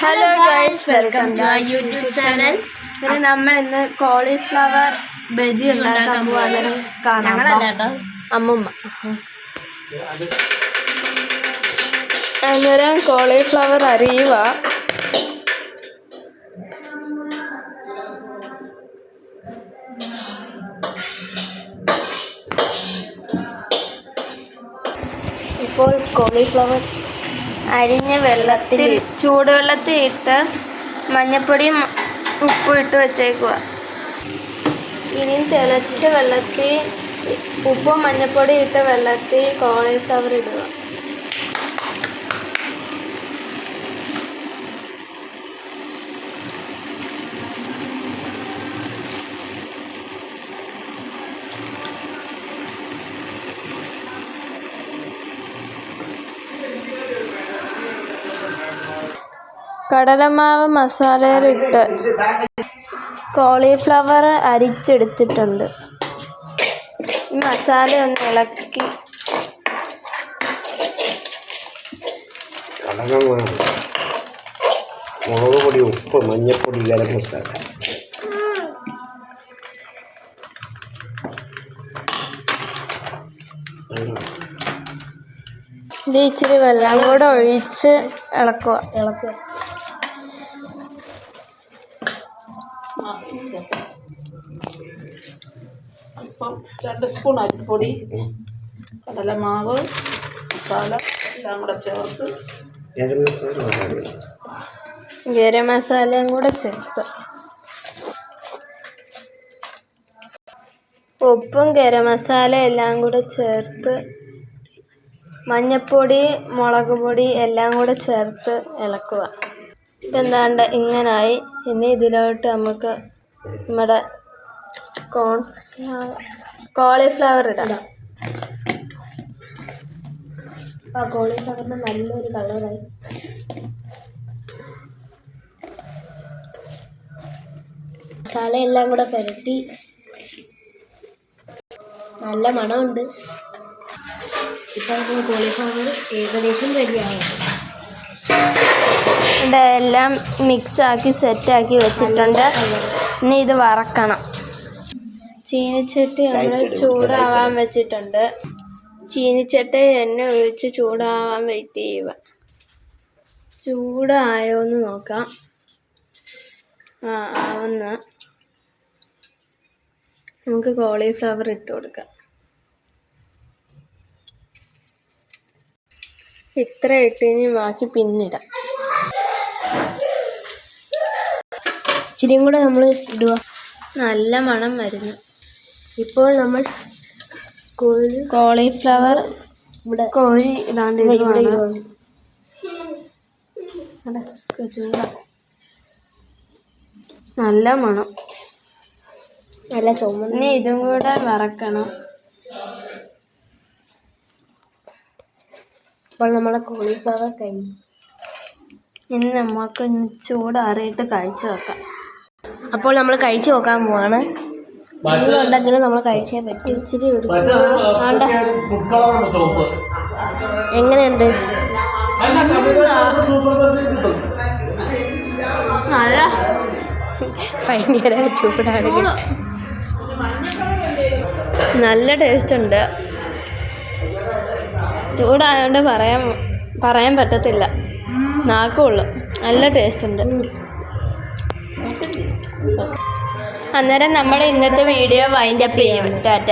Hello guys, welcome to our YouTube channel. നമ്മൾ ഇന്ന് cauliflower bajji ഉണ്ടാക്കാൻ പോവാൻ കാണാം. അമ്മമ്മ അന്നേരം കോളിഫ്ലവർ അരിയുക. ഇപ്പോൾ കോളിഫ്ലവർ അരിഞ്ഞ വെള്ളത്തിൽ ചൂടുവെള്ളത്തിൽ ഇട്ട് മഞ്ഞപ്പൊടിയും ഉപ്പും ഇട്ട് വെച്ചേക്കുക. ഇനി തിളച്ച വെള്ളത്തിൽ ഉപ്പും മഞ്ഞപ്പൊടി ഇട്ട വെള്ളത്തിൽ കോളിഫ്ലവർ ഇടുക. കടലമാവ് മസാലയിലിട്ട് കോളിഫ്ലവർ അരിച്ചെടുത്തിട്ടുണ്ട്. ഈ മസാല ഒന്ന് ഇളക്കി മുളക് പൊടി, ഉപ്പ്, മഞ്ഞപ്പൊടി, ഗരം മസാല. ഇത് ഇച്ചിരി വെള്ളം കൂടെ ഒഴിച്ച് ഇളക്കുക. ഇപ്പം 2 സ്പൂൺ അരിപ്പൊടി, കടലമാവ്, മസാല എല്ലാം കൂടെ ചേർത്ത് ഗരം മസാലയും കൂടെ ചേർത്ത് ഉപ്പും ഗരം മസാല എല്ലാം കൂടെ ചേർത്ത് മഞ്ഞപ്പൊടി, മുളക് പൊടി എല്ലാം കൂടെ ചേർത്ത് ഇളക്കുക. ഇപ്പം എന്താണ്ട് ഇങ്ങനായി. ഇനി ഇതിലോട്ട് നമുക്ക് നമ്മുടെ കോളിഫ്ലവർ ഇടാം. ആ കോളിഫ്ലവറിന് നല്ലൊരു കളറായി. മസാല എല്ലാം കൂടെ പുരട്ടി നല്ല മണമുണ്ട്. ഇപ്പോൾ കോളിഫ്ലവർ ഏകദേശം റെഡിയാവും. എല്ലാം മിക്സാക്കി സെറ്റാക്കി വെച്ചിട്ടുണ്ട്. ഇനി ഇത് വറക്കണം. ചീനിച്ചട്ടി നമ്മൾ ചൂടാവാൻ വെച്ചിട്ടുണ്ട്. ചീനിച്ചട്ടി എണ്ണ ഒഴിച്ച് ചൂടാവാൻ വെയിറ്റ് ചെയ്യുക. ചൂടായോ എന്ന് നോക്കാം. ആവുന്ന നമുക്ക് കോളിഫ്ലവർ ഇട്ട് കൊടുക്കാം. ഇത്ര ഇട്ട് ഇനി ബാക്കി പിന്നിടാം. ഇച്ചിരിയും കൂടെ നമ്മൾ ഇടുക. നല്ല മണം വരുന്നു. ഇപ്പോൾ നമ്മൾ കോളിഫ്ലവർ ഇവിടെ കോരി ഇതാണ്ട് നല്ല മണം. നല്ല ചുമന്ന്. ഇനി ഇതും കൂടെ വറക്കണം. അപ്പോൾ നമ്മളെ കോളിഫ്ലവർ കഴിഞ്ഞു. ഇനി നമുക്ക് ചൂടാറിയിട്ട് കഴിച്ചു നോക്കാം. അപ്പോൾ നമ്മൾ കഴിച്ചു നോക്കാൻ പോവാണ്. ചൂടുണ്ടെങ്കിലും നമ്മൾ കഴിച്ചേ പറ്റും. ഇച്ചിരി എങ്ങനെയുണ്ട്? നല്ല ഭയങ്കര ചൂടാണ്. നല്ല ടേസ്റ്റ് ഉണ്ട്. ചൂടായതുകൊണ്ട് പറയാൻ പറ്റത്തില്ല. നാക്കുള്ളൂ. നല്ല ടേസ്റ്റ് ഉണ്ട്. അന്നേരം നമ്മുടെ ഇന്നത്തെ വീഡിയോ വൈൻഡപ്പ് ചെയ്യും. ടാറ്റ.